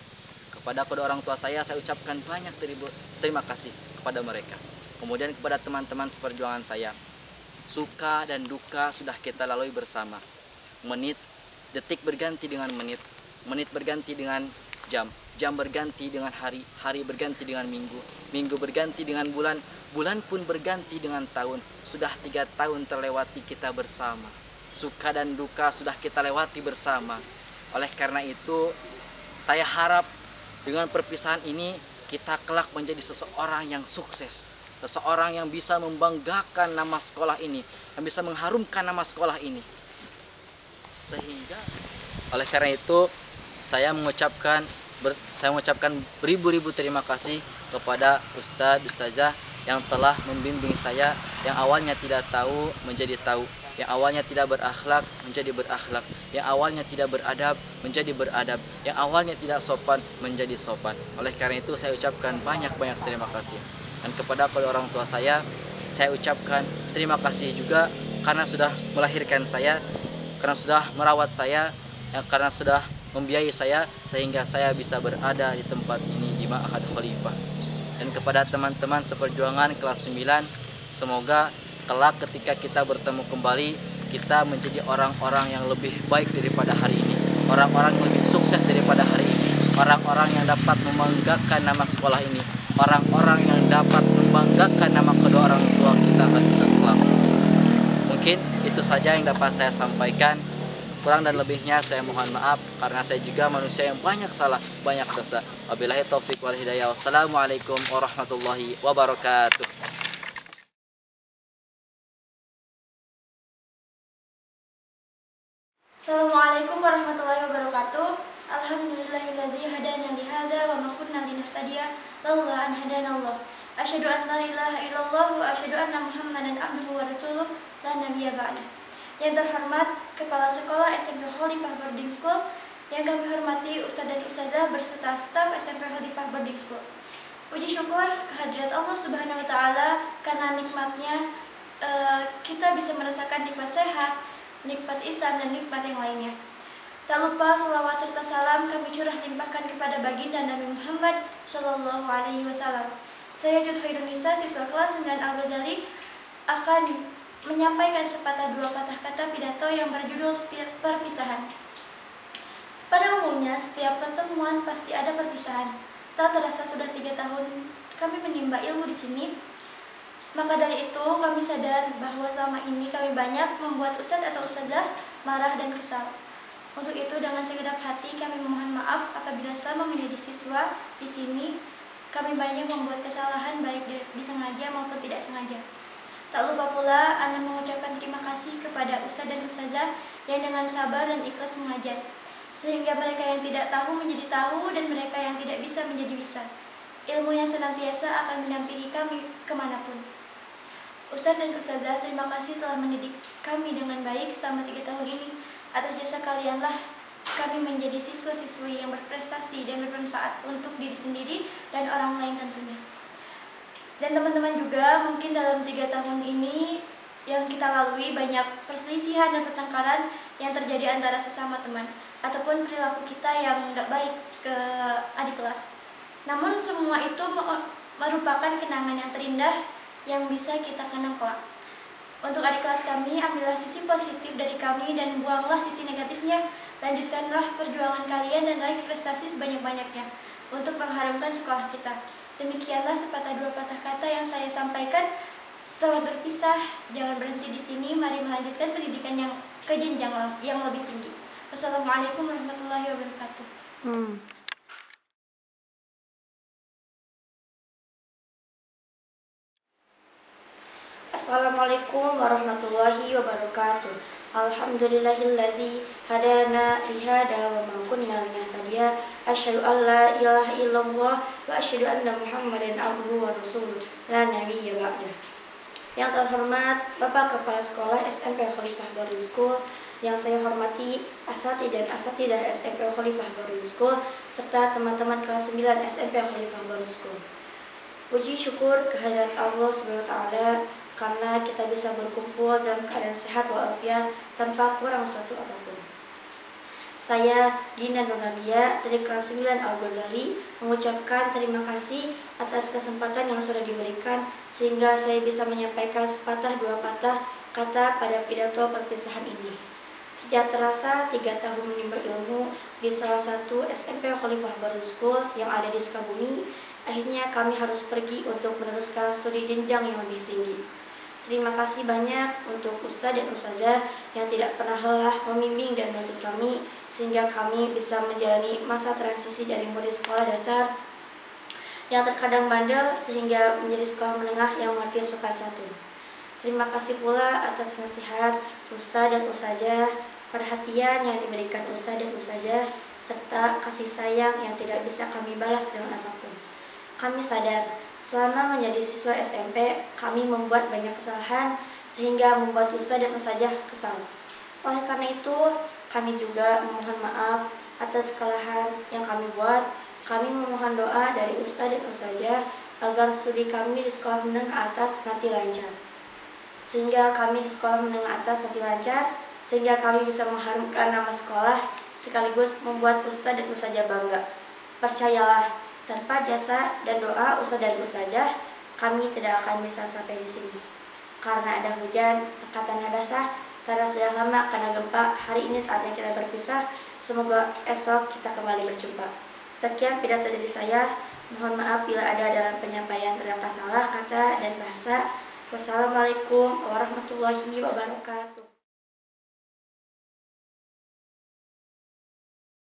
Kepada kedua orang tua saya ucapkan banyak terima kasih kepada mereka. Kemudian kepada teman-teman seperjuangan saya, suka dan duka sudah kita lalui bersama. Menit, detik berganti dengan menit, menit berganti dengan jam, jam berganti dengan hari, hari berganti dengan minggu, minggu berganti dengan bulan, bulan pun berganti dengan tahun. Sudah 3 tahun terlewati kita bersama. Suka dan duka sudah kita lewati bersama. Oleh karena itu, saya harap dengan perpisahan ini kita kelak menjadi seseorang yang sukses. Seseorang yang bisa membanggakan nama sekolah ini, yang bisa mengharumkan nama sekolah ini. Sehingga oleh karena itu saya mengucapkan beribu-ribu terima kasih kepada Ustadz, Ustazah yang telah membimbing saya, yang awalnya tidak tahu menjadi tahu, yang awalnya tidak berakhlak menjadi berakhlak, yang awalnya tidak beradab menjadi beradab, yang awalnya tidak sopan menjadi sopan. Oleh karena itu saya ucapkan banyak-banyak terima kasih. Dan kepada kedua orang tua saya ucapkan terima kasih juga karena sudah melahirkan saya, karena sudah merawat saya, karena sudah membiayai saya sehingga saya bisa berada di tempat ini di Ma'had Khalifah. Dan kepada teman-teman seperjuangan kelas 9, semoga kelak ketika kita bertemu kembali, kita menjadi orang-orang yang lebih baik daripada hari ini, orang-orang yang lebih sukses daripada hari ini, orang-orang yang dapat membanggakan nama sekolah ini, orang-orang yang dapat membanggakan nama kedua orang tua kita kelak. Mungkin itu saja yang dapat saya sampaikan. Kurang dan lebihnya saya mohon maaf karena saya juga manusia yang banyak salah, banyak dosa. Wabillahi taufiq wal hidayah. Wassalamualaikum warahmatullahi wabarakatuh. Assalamualaikum warahmatullahi wabarakatuh. Alhamdulillahilladzi hadana li hadza wa ma kunna linahtadiya laula an hadanallah. Asyhadu an la ilaha illallah wa asyhadu anna Muhammadan abduhu wa rasuluh la nabiyya ba'dah. Yang terhormat Kepala Sekolah SMP Khalifah Boarding School, yang kami hormati Ustadz dan Ustazah berserta staf SMP Khalifah Boarding School. Puji syukur kehadirat Allah Subhanahu wa Ta'ala karena nikmatnya kita bisa merasakan nikmat sehat, nikmat Islam, dan nikmat yang lainnya. Tak lupa selawat serta salam kami curah limpahkan kepada baginda Nabi Muhammad Sallallahu Alaihi Wasallam. Saya Jud Hoirunisa, siswa kelas 9 Al-Ghazali, akan menyampaikan sepatah dua patah kata pidato yang berjudul perpisahan. Pada umumnya, setiap pertemuan pasti ada perpisahan. Tak terasa sudah 3 tahun kami menimba ilmu di sini. Maka dari itu kami sadar bahwa selama ini kami banyak membuat ustadz atau ustazah marah dan kesal. Untuk itu dengan segenap hati kami memohon maaf apabila selama menjadi siswa di sini kami banyak membuat kesalahan baik disengaja maupun tidak sengaja. Tak lupa pula Anda mengucapkan terima kasih kepada ustadz dan ustazah yang dengan sabar dan ikhlas mengajar, sehingga mereka yang tidak tahu menjadi tahu dan mereka yang tidak bisa menjadi bisa. Ilmu yang senantiasa akan mendampingi kami kemanapun. Ustadz dan Ustazah, terima kasih telah mendidik kami dengan baik selama 3 tahun ini. Atas jasa kalianlah kami menjadi siswa-siswi yang berprestasi dan bermanfaat untuk diri sendiri dan orang lain tentunya. Dan teman-teman juga mungkin dalam 3 tahun ini yang kita lalui banyak perselisihan dan pertengkaran yang terjadi antara sesama teman, ataupun perilaku kita yang nggak baik ke adik kelas. Namun semua itu merupakan kenangan yang terindah yang bisa kita kenang kelak. Untuk adik kelas kami, ambillah sisi positif dari kami dan buanglah sisi negatifnya. Lanjutkanlah perjuangan kalian dan raih prestasi sebanyak-banyaknya untuk mengharumkan sekolah kita. Demikianlah sepatah dua patah kata yang saya sampaikan. Selamat berpisah, jangan berhenti di sini. Mari melanjutkan pendidikan yang ke jenjang yang lebih tinggi. Wassalamualaikum warahmatullahi wabarakatuh. Assalamualaikum warahmatullahi wabarakatuh. Alhamdulillahilladzi hadana lihada wa ma kunna linahtadiya. Asyhadu an la ilaha illallah wa asyhadu anna Muhammadan abduhu wa rasuluh la nabiyya ba'dah. Yang terhormat Bapak Kepala Sekolah SMP Khalifah Boarding School, yang saya hormati asatidz dan asatidah SMP Khalifah Boarding School serta teman-teman kelas 9 SMP Khalifah Boarding School. Puji syukur kehadirat Allah Subhanahu wa Ta'ala karena kita bisa berkumpul dalam keadaan sehat walafiat tanpa kurang suatu apapun. Saya Gina Nurnadia dari kelas 9 Al-Ghazali mengucapkan terima kasih atas kesempatan yang sudah diberikan sehingga saya bisa menyampaikan sepatah dua patah kata pada pidato perpisahan ini. Tidak terasa 3 tahun menimba ilmu di salah satu SMP Khalifah Boarding School yang ada di Sukabumi, akhirnya kami harus pergi untuk meneruskan studi jenjang yang lebih tinggi. Terima kasih banyak untuk Ustadz dan Ustazah yang tidak pernah lelah membimbing dan menuntut kami sehingga kami bisa menjalani masa transisi dari murid sekolah dasar yang terkadang bandel sehingga menjadi sekolah menengah yang mengerti sopan santun. Terima kasih pula atas nasihat Ustadz dan Ustazah, perhatian yang diberikan Ustadz dan Ustazah, serta kasih sayang yang tidak bisa kami balas dengan apapun. Kami sadar selama menjadi siswa SMP, kami membuat banyak kesalahan sehingga membuat Ustadz dan Ustazah kesal. Oleh karena itu, kami juga memohon maaf atas kesalahan yang kami buat. Kami memohon doa dari Ustadz dan Ustazah agar studi kami di sekolah menengah atas nanti lancar. Sehingga kami di sekolah menengah atas nanti lancar, sehingga kami bisa mengharumkan nama sekolah sekaligus membuat Ustadz dan Ustazah bangga. Percayalah, tanpa jasa dan doa Ustadz dan Ustazah, kami tidak akan bisa sampai di sini. Karena ada hujan, maka tanah basah, tanah sudah lama karena gempa. Hari ini saatnya kita berpisah. Semoga esok kita kembali berjumpa. Sekian pidato dari saya. Mohon maaf bila ada dalam penyampaian terdapat salah kata dan bahasa. Wassalamualaikum warahmatullahi wabarakatuh.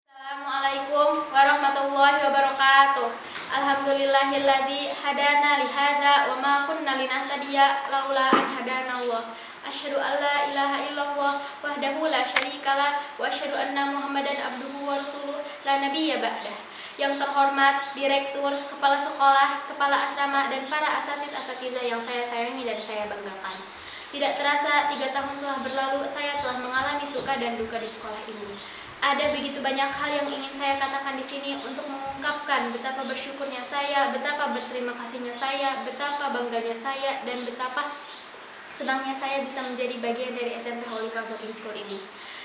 Assalamualaikum warahmatullahi wabarakatuh. Alhamdulillahilladzi hadana li hadza wa ma kunna linahtadiya laula an hadanallah. Asyhadu an la ilaha illallah wahdahu la syarikalah wa asyhadu anna Muhammadan abduhu wa rasuluh la nabiyya ba'dah. Yang terhormat Direktur, Kepala Sekolah, Kepala Asrama, dan para asatidz-asatidzah yang saya sayangi dan saya banggakan. Tidak terasa 3 tahun telah berlalu, saya telah mengalami suka dan duka di sekolah ini. Ada begitu banyak hal yang ingin saya katakan di sini untuk mengungkapkan betapa bersyukurnya saya, betapa berterima kasihnya saya, betapa bangganya saya, dan betapa senangnya saya bisa menjadi bagian dari SMP Khalifah Boarding School ini.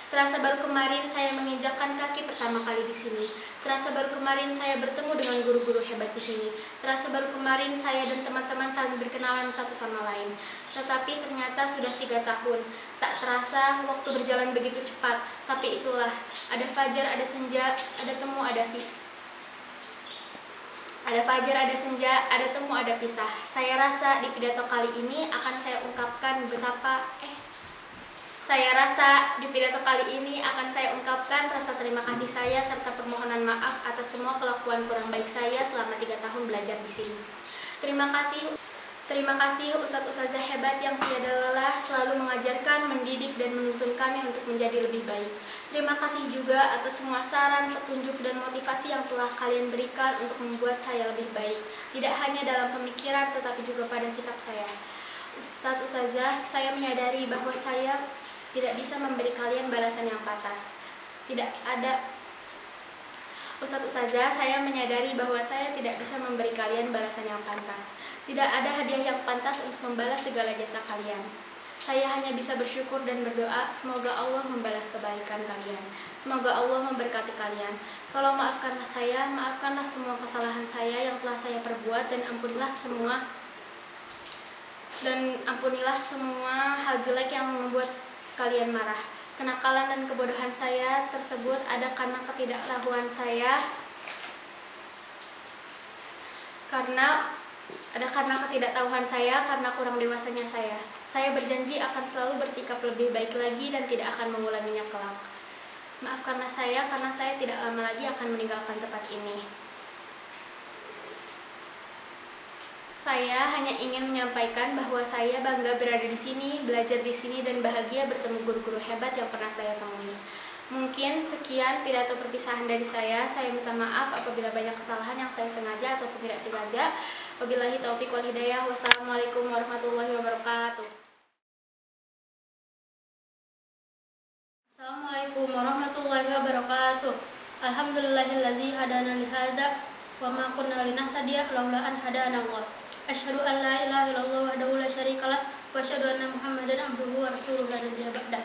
Terasa baru kemarin saya menginjakkan kaki pertama kali di sini. Terasa baru kemarin saya bertemu dengan guru-guru hebat di sini. Terasa baru kemarin saya dan teman-teman saling berkenalan satu sama lain. Tetapi ternyata sudah 3 tahun. Tak terasa waktu berjalan begitu cepat. Tapi itulah, ada fajar, ada senja, ada temu, ada ada fajar, ada senja, ada temu, ada pisah. Saya rasa di pidato kali ini akan saya ungkapkan rasa terima kasih saya serta permohonan maaf atas semua kelakuan kurang baik saya selama 3 tahun belajar di sini. Terima kasih Ustadz Ustazah hebat yang tiada lelah selalu mengajarkan, mendidik, dan menuntun kami untuk menjadi lebih baik. Terima kasih juga atas semua saran, petunjuk, dan motivasi yang telah kalian berikan untuk membuat saya lebih baik. Tidak hanya dalam pemikiran tetapi juga pada sikap saya. Ustadz Ustazah, saya menyadari bahwa saya tidak bisa memberi kalian balasan yang pantas. Ustadz Ustazah, saya menyadari bahwa saya tidak bisa memberi kalian balasan yang pantas. Tidak ada hadiah yang pantas untuk membalas segala jasa kalian. Saya hanya bisa bersyukur dan berdoa, semoga Allah membalas kebaikan kalian. Semoga Allah memberkati kalian. Tolong maafkanlah saya, maafkanlah semua kesalahan saya yang telah saya perbuat, dan ampunilah semua hal jelek yang membuat kalian marah. Kenakalan dan kebodohan saya tersebut ada karena ketidaktahuan saya, karena kurang dewasanya saya. Saya berjanji akan selalu bersikap lebih baik lagi dan tidak akan mengulanginya kelak. Maafkanlah saya karena saya tidak lama lagi akan meninggalkan tempat ini. Saya hanya ingin menyampaikan bahwa saya bangga berada di sini, belajar di sini, dan bahagia bertemu guru-guru hebat yang pernah saya temui. Mungkin sekian pidato perpisahan dari saya. Saya minta maaf apabila banyak kesalahan yang saya sengaja ataupun tidak sengaja. Wabillahi taufiq wal hidayah. Wassalamualaikum warahmatullahi wabarakatuh. Assalamualaikum warahmatullahi wabarakatuh. Alhamdulillahilladzi hadana li hadza wa ma kunna linahtadiya laula an hadanallah. Asyhadu an la ilaha illallah wahdahu la syarikalah wa asyhadu anna Muhammadan abduhu wa rasuluh la nabiyya ba'dah.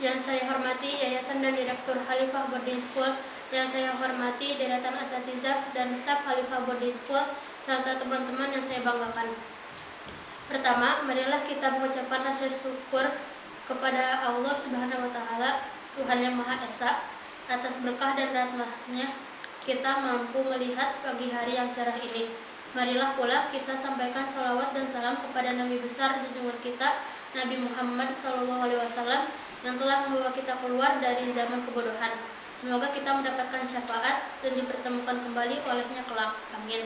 Yang saya hormati Yayasan dan Direktur Khalifah Boarding School, yang saya hormati deretan asatizah dan staf Khalifah Boarding School, serta teman-teman yang saya banggakan. Pertama, marilah kita mengucapkan rasa syukur kepada Allah Subhanahu wa taala, Tuhan yang Maha Esa, atas berkah dan rahmat-Nya kita mampu melihat pagi hari yang cerah ini. Marilah pula kita sampaikan salawat dan salam kepada Nabi besar junjungan kita, Nabi Muhammad SAW, yang telah membawa kita keluar dari zaman kebodohan. Semoga kita mendapatkan syafaat dan dipertemukan kembali olehnya kelak. Amin.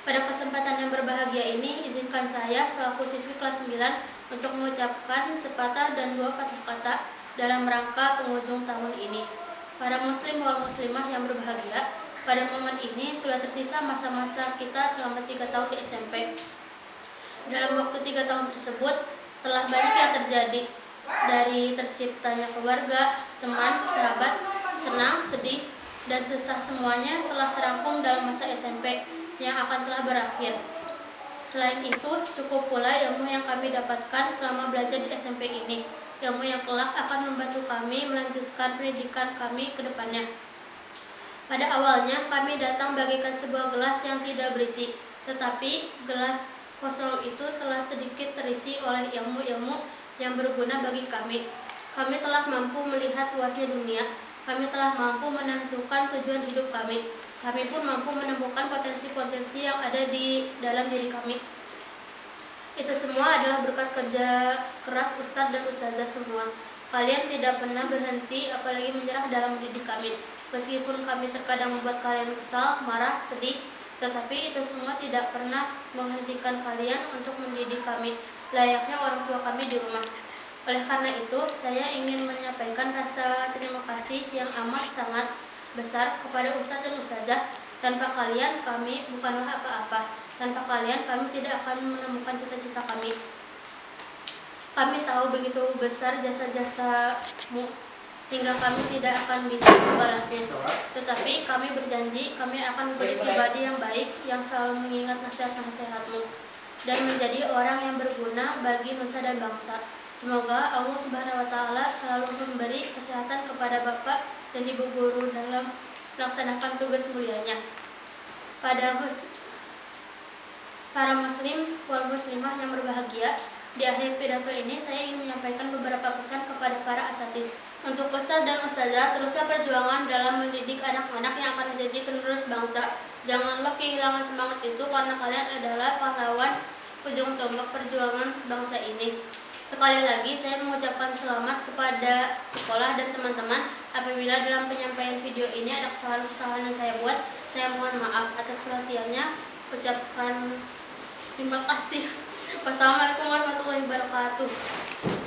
Pada kesempatan yang berbahagia ini, izinkan saya selaku siswi kelas 9 untuk mengucapkan sepatah dan 2 patah kata dalam rangka penghujung tahun ini. Para muslim wal muslimah yang berbahagia, pada momen ini sudah tersisa masa-masa kita selama 3 tahun di SMP. Dalam waktu 3 tahun tersebut, telah banyak yang terjadi, dari terciptanya keluarga, teman, sahabat, senang, sedih, dan susah, semuanya telah terangkum dalam masa SMP yang akan telah berakhir. Selain itu, cukup pula ilmu yang kami dapatkan selama belajar di SMP ini, ilmu yang kelak akan membantu kami melanjutkan pendidikan kami ke depannya. Pada awalnya kami datang bagikan sebuah gelas yang tidak berisi, tetapi gelas kosong itu telah sedikit terisi oleh ilmu-ilmu yang berguna bagi kami. Kami telah mampu melihat luasnya dunia, kami telah mampu menentukan tujuan hidup kami. Kami pun mampu menemukan potensi-potensi yang ada di dalam diri kami. Itu semua adalah berkat kerja keras Ustadz dan Ustazah semua. Kalian tidak pernah berhenti, apalagi menyerah dalam mendidik kami. Meskipun kami terkadang membuat kalian kesal, marah, sedih, tetapi itu semua tidak pernah menghentikan kalian untuk mendidik kami, layaknya orang tua kami di rumah. Oleh karena itu, saya ingin menyampaikan rasa terima kasih yang amat sangat besar kepada Ustadz dan Ustazah. Tanpa kalian, kami bukanlah apa-apa. Tanpa kalian, kami tidak akan menemukan cita-cita kami. Kami tahu begitu besar jasa-jasamu hingga kami tidak akan bisa membalasnya. Tetapi kami berjanji kami akan menjadi pribadi yang baik yang selalu mengingat nasihat-nasihatmu dan menjadi orang yang berguna bagi nusa dan bangsa. Semoga Allah Subhanahu wa Ta'ala selalu memberi kesehatan kepada Bapak dan Ibu guru dalam melaksanakan tugas mulianya. Para muslim wal muslimah yang berbahagia, di akhir pidato ini saya ingin menyampaikan beberapa pesan kepada para asatiz. Untuk Ustadz dan Ustazah, teruslah perjuangan dalam mendidik anak-anak yang akan menjadi penerus bangsa. Janganlah kehilangan semangat itu karena kalian adalah pahlawan ujung tombak perjuangan bangsa ini. Sekali lagi saya mengucapkan selamat kepada sekolah dan teman-teman. Apabila dalam penyampaian video ini ada kesalahan-kesalahan yang saya buat, saya mohon maaf atas perhatiannya. Ucapkan terima kasih. Wassalamualaikum warahmatullahi wabarakatuh.